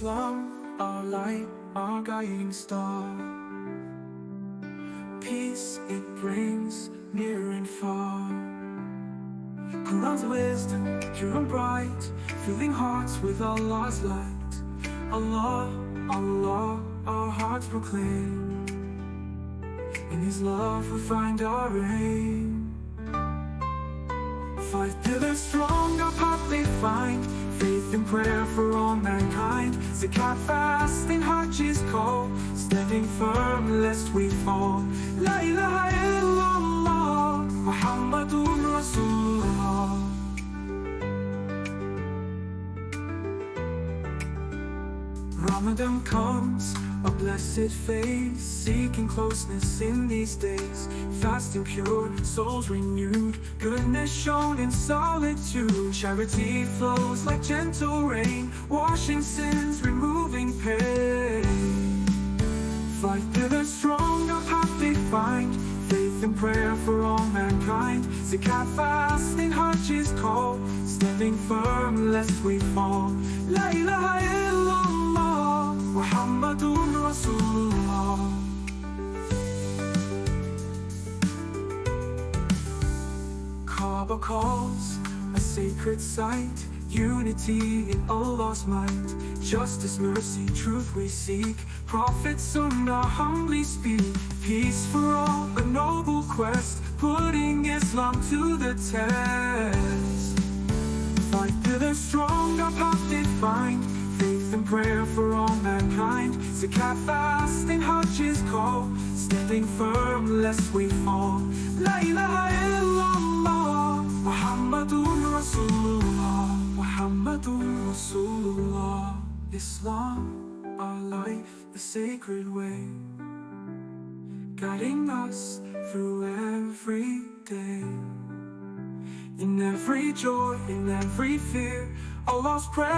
Islam, our light, our guiding star. Peace it brings near and far. Qur'an's wisdom, pure and bright, filling hearts with Allah's light. Allah, Allah, our hearts proclaim. In His love we find our aim. 5 pillars strong, our path they find. Faith and prayer for all mankind. Zakat, fasting, Hajj is called. Standing firm lest we fall. La ilaha illallah, Muhammadun Rasulullah. Ramadan comes, a blessed phase, seeking closeness in these days. Fasting pure, souls renewed, goodness shown in solitude. Charity flows like gentle rain, washing sins, removing pain. 5 pillars strong, our path they find. Faith and prayer for all mankind. Zakat, fasting, Hajj is called. Standing firm lest we fall. La ilaha illallah, Muhammadun Rasulullah. Kaaba calls, a sacred site. Unity in Allah's might. Justice, mercy, truth we seek. Prophet Sunnah humbly speak. Peace for all, a noble quest, putting Islam to the test. 5 pillars strong, our path they find. Faith and prayer for all mankind. Zakat, fasting, Hajj is called. Standing firm lest we fall. La ilaha illallah, Muhammadun Rasulullah. Muhammadun Rasulullah. Islam, our life, the sacred way, guiding us through every day. In every joy, in every fear, Allah's presence